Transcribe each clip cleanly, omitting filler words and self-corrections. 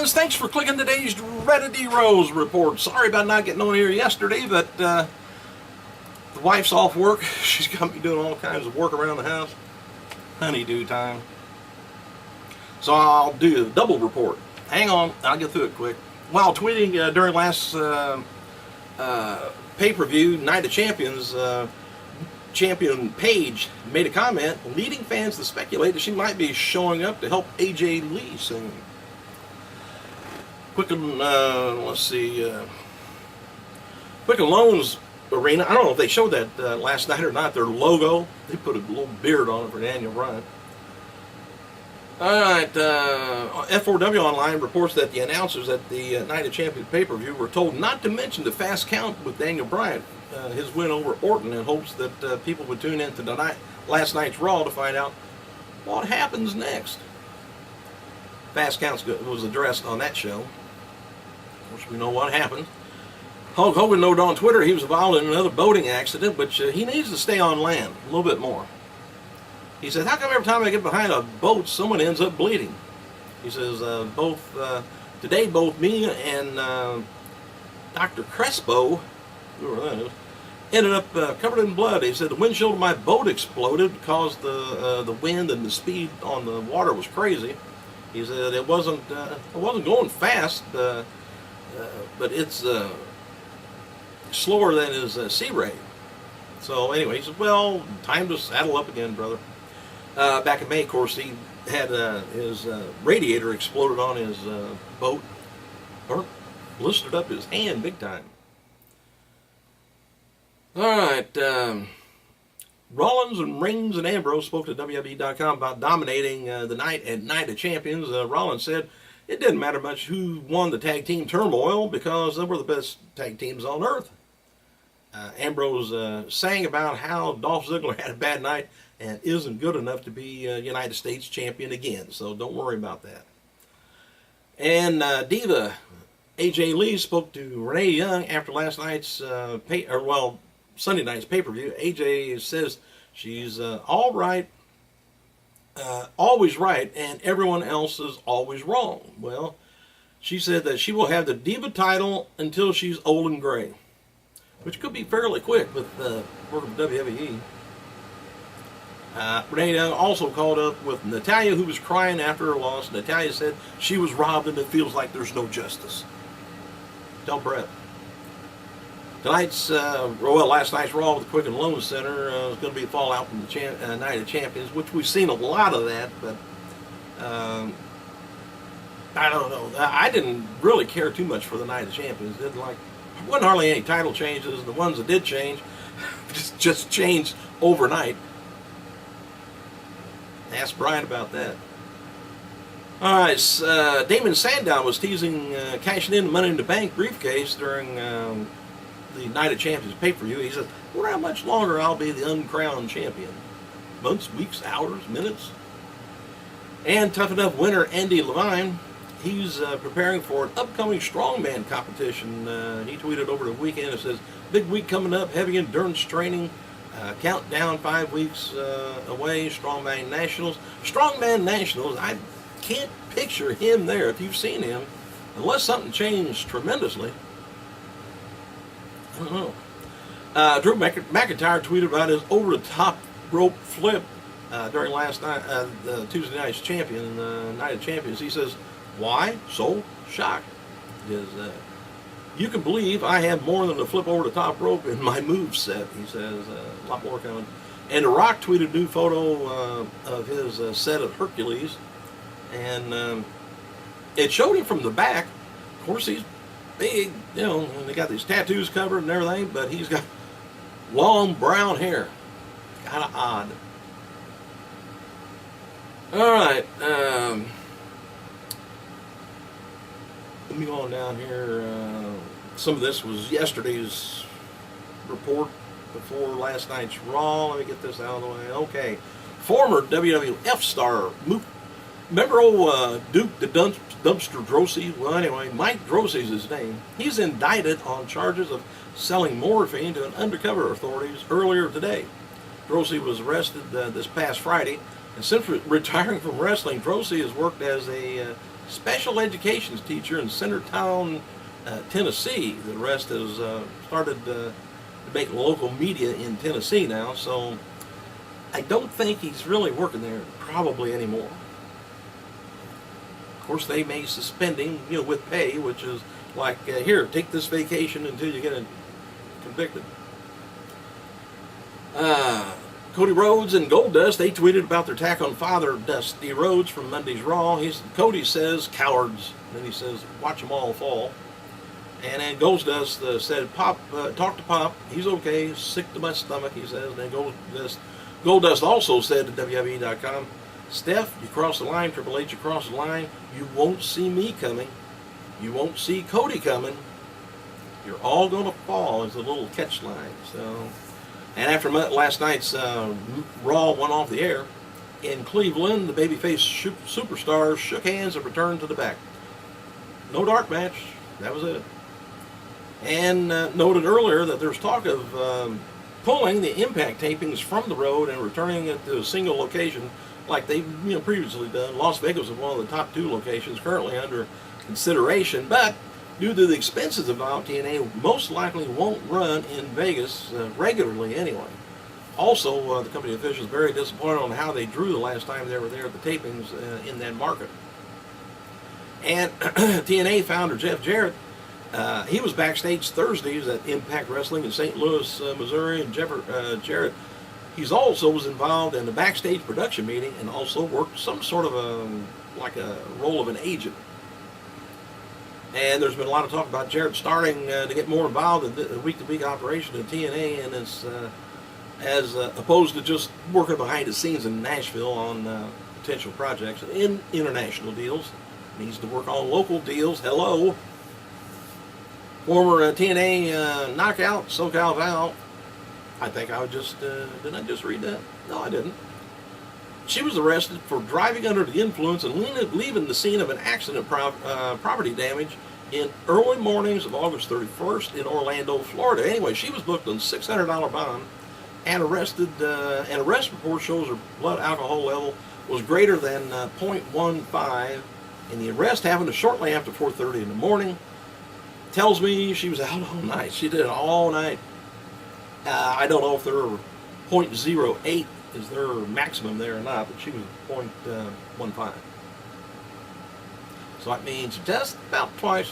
fans, thanks for clicking today's RHOADES report. Sorry about not getting on here yesterday, but the wife's off work. She's got me doing all kinds of work around the house. Honeydew time. So I'll do a double report. Hang on, I'll get through it quick. While tweeting during last pay-per-view, Night of Champions, Champion Paige made a comment leading fans to speculate that she might be showing up to help AJ Lee soon. Quicken, let's see, Quicken Loans Arena. I don't know if they showed that last night or not. Their logo, they put a little beard on it for Daniel Bryan. Alright, F4W Online reports that the announcers at the Night of Champions pay-per-view were told not to mention the fast count with Daniel Bryan, his win over Orton, in hopes that people would tune in to last night's Raw to find out what happens next. Fast counts was addressed on that show. Of course, we know what happened. Hulk Hogan noted on Twitter he was involved in another boating accident, but he needs to stay on land a little bit more. He said, how come every time I get behind a boat, someone ends up bleeding? He says, today both me and Dr. Crespo, whoever that is, ended up covered in blood. He said, the windshield of my boat exploded because the wind and the speed on the water was crazy. He said, it wasn't going fast, but it's slower than his sea ray. So anyway, he said, well, time to saddle up again, brother. Back in May, of course, he had his radiator exploded on his boat, or blistered up his hand big time. All right, Rollins and Reigns and Ambrose spoke to WWE.com about dominating the night at Night of Champions. Rollins said it didn't matter much who won the tag team turmoil because they were the best tag teams on earth. Ambrose sang about how Dolph Ziggler had a bad night and isn't good enough to be United States champion again, so don't worry about that. And Diva AJ Lee spoke to Renee Young after last night's Sunday night's pay-per-view. AJ says she's all right, always right, and everyone else is always wrong. Well, she said that she will have the Diva title until she's old and gray, which could be fairly quick with work with WWE. Renee Young also called up with Natalya, who was crying after her loss. Natalya said she was robbed and it feels like there's no justice. Tell Brett. Last night's Raw with the Quicken Loans Center is going to be a fallout from the Night of Champions, which we've seen a lot of that, but I don't know. I didn't really care too much for the Night of Champions. There wasn't hardly any title changes. The ones that did change just changed overnight. Ask Brian about that. All right, Damon Sandow was teasing cashing in the Money in the Bank briefcase during the Night of Champions pay-per-view. He said, I wonder how much longer I'll be the uncrowned champion. Months, weeks, hours, minutes? And Tough Enough winner Andy Levine, he's preparing for an upcoming strongman competition. He tweeted over the weekend, it says, big week coming up, heavy endurance training, countdown 5 weeks away, Strongman Nationals. Strongman Nationals, I can't picture him there if you've seen him, unless something changed tremendously. I don't know. Drew McIntyre tweeted about his over-the-top rope flip during last night, Tuesday night's Night of Champions. He says, why so shocked? You can believe I have more than a flip over the top rope in my move set. He says, a lot more coming. And The Rock tweeted a new photo of his set of Hercules. And it showed him from the back. Of course, he's big, and they got these tattoos covered and everything, but he's got long brown hair. Kind of odd. All right. Let me go on down here. Some of this was yesterday's report before last night's Raw. Let me get this out of the way. Okay. Former WWF star, remember old Duke the Dumpster Drosy? Well, anyway, Mike Drosey's his name. He's indicted on charges of selling morphine to undercover authorities earlier today. Drosy was arrested this past Friday, and since retiring from wrestling, Drosy has worked as a special education teacher in Centertown, Tennessee. The rest has started to make local media in Tennessee now, so I don't think he's really working there probably anymore. Of course, they may suspend him, with pay, which is like, here, take this vacation until you get convicted. Cody Rhodes and Goldust, they tweeted about their attack on Father Dusty Rhodes from Monday's Raw. Cody says, cowards. And then he says, watch them all fall. And then Goldust said, Pop, talk to Pop. He's okay. Sick to my stomach, he says. And then Goldust also said to WWE.com, Steph, you cross the line. Triple H, you cross the line. You won't see me coming. You won't see Cody coming. You're all going to fall, is a little catch line. So, and after last night's Raw went off the air, in Cleveland, the babyface superstars shook hands and returned to the back. No dark match. That was it. And noted earlier that there's talk of pulling the Impact tapings from the road and returning it to a single location like they've previously done. Las Vegas is one of the top 2 locations currently under consideration, but due to the expenses involved, TNA most likely won't run in Vegas regularly anyway. Also, the company officials very disappointed on how they drew the last time they were there at the tapings in that market. And TNA founder Jeff Jarrett, he was backstage Thursdays at Impact Wrestling in St. Louis, Missouri, and Jarrett, he's also was involved in the backstage production meeting and also worked some sort of a role of an agent. And there's been a lot of talk about Jarrett starting to get more involved in the week-to-week operation in TNA, and it's as opposed to just working behind the scenes in Nashville on potential projects and international deals. Needs to work on local deals. Hello. Former TNA knockout, SoCal Val. I think I would just, didn't I just read that? No, I didn't. She was arrested for driving under the influence and leaving the scene of an accident property damage in early mornings of August 31st in Orlando, Florida. Anyway, she was booked on a $600 bond and arrested. An arrest report shows her blood alcohol level was greater than 0.15, and the arrest happened shortly after 4:30 in the morning. Tells me she was out all night. She did it all night. I don't know if they're 0.08 is their maximum there or not, but she was 0.15. So that means just about twice.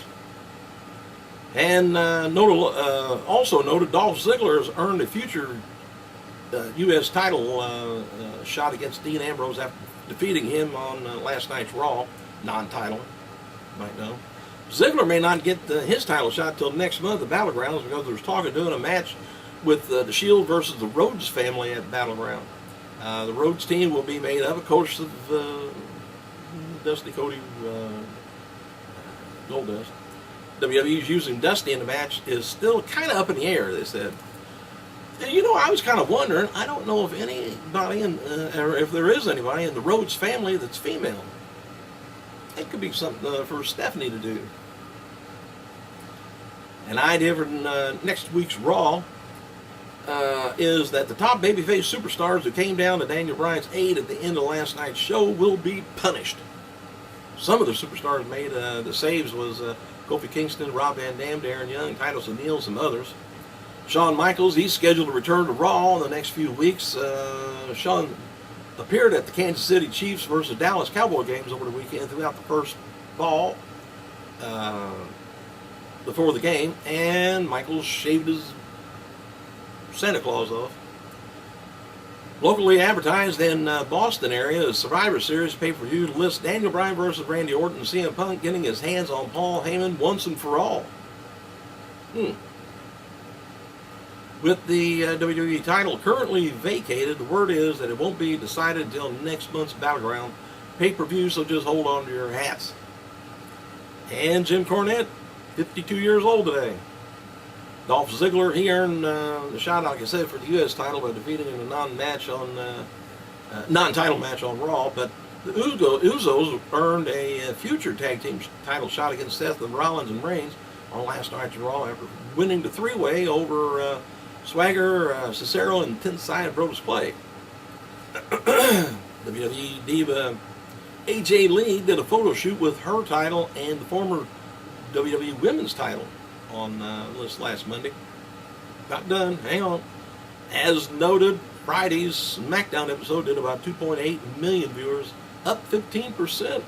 And also noted, Dolph Ziggler has earned a future U.S. title shot against Dean Ambrose after defeating him on last night's Raw, non-title, you might know. Ziggler may not get his title shot till next month at Battlegrounds because there's talk of doing a match with the Shield versus the Rhoads family at Battleground. The Rhoads team will be made up, of course, of Dusty, Cody, Goldust. WWE's using Dusty in the match is still kind of up in the air, they said. And, I was kind of wondering, I don't know if anybody, or if there is anybody in the Rhoads family that's female. It could be something for Stephanie to do. An idea for next week's Raw is that the top babyface superstars who came down to Daniel Bryan's aid at the end of last night's show will be punished. Some of the superstars made the saves was Kofi Kingston, Rob Van Dam, Darren Young, Titus O'Neil, some others. Shawn Michaels, he's scheduled to return to Raw in the next few weeks. Shawn appeared at the Kansas City Chiefs versus Dallas Cowboy games over the weekend throughout the first fall before the game, and Michaels shaved his Santa Claus off. Locally advertised in Boston area, the Survivor Series pay-per-view lists Daniel Bryan versus Randy Orton and CM Punk getting his hands on Paul Heyman once and for all. With the WWE title currently vacated, the word is that it won't be decided until next month's Battleground pay-per-view, so just hold on to your hats. And Jim Cornette, 52 years old today. Dolph Ziggler, he earned the shot, like I said, for the U.S. title by defeating him in a non-title match on Raw, but the Usos earned a future tag team title shot against Seth Rollins and Reigns on last night's Raw after winning the three-way over Swagger, Cesaro, and 10th side Brodus Clay. WWE Diva AJ Lee did a photo shoot with her title and the former WWE Women's title on this last Monday. Not done. Hang on. As noted, Friday's SmackDown episode did about 2.8 million viewers, up 15%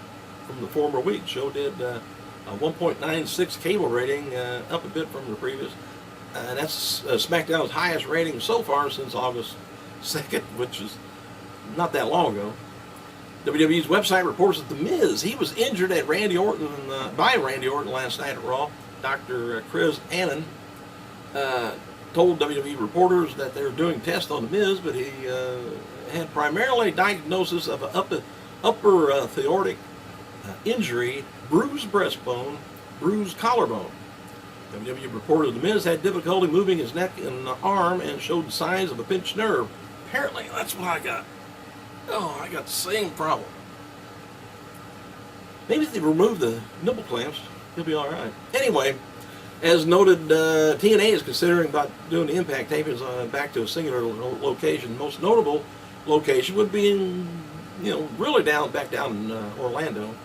from the former week. Show did a 1.96 cable rating, up a bit from the previous. That's SmackDown's highest rating so far since August 2nd, which is not that long ago. WWE's website reports that The Miz, he was injured at by Randy Orton last night at Raw. Dr. Chris Annan told WWE reporters that they were doing tests on The Miz, but he had primarily a diagnosis of an upper aortic injury, bruised breastbone, bruised collarbone. WWE reported The Miz had difficulty moving his neck and arm and showed signs of a pinched nerve. Apparently, that's what I got. Oh, I got the same problem. Maybe if they remove the nipple clamps, he'll be all right. Anyway, as noted, TNA is considering about doing the Impact tapings back to a singular location. Most notable location would be in, really back down in Orlando.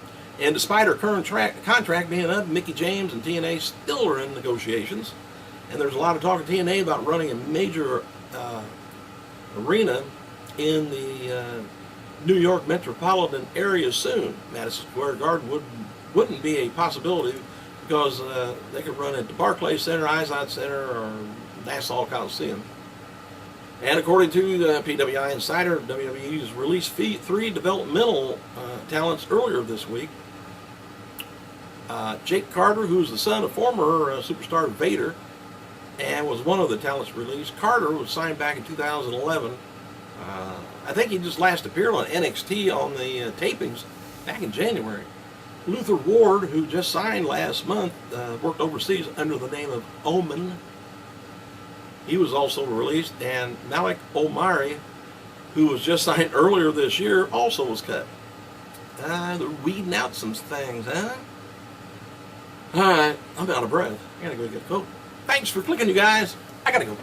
And despite her current contract being up, Mickie James and TNA still are in negotiations. And there's a lot of talk at TNA about running a major arena in the New York metropolitan area soon. Madison Square Garden wouldn't be a possibility because they could run at the Barclays Center, Izod Center, or Nassau Coliseum. And according to the PWI Insider, WWE's released 3 developmental talents earlier this week. Jake Carter, who's the son of former superstar Vader, and was one of the talents released. Carter was signed back in 2011. I think he just last appeared on NXT on the tapings back in January. Luther Ward, who just signed last month, worked overseas under the name of Omen. He was also released, and Malik Omari, who was just signed earlier this year, also was cut. They're weeding out some things, huh? All right, I'm out of breath. I gotta go get a coat. Thanks for clicking, you guys. I gotta go.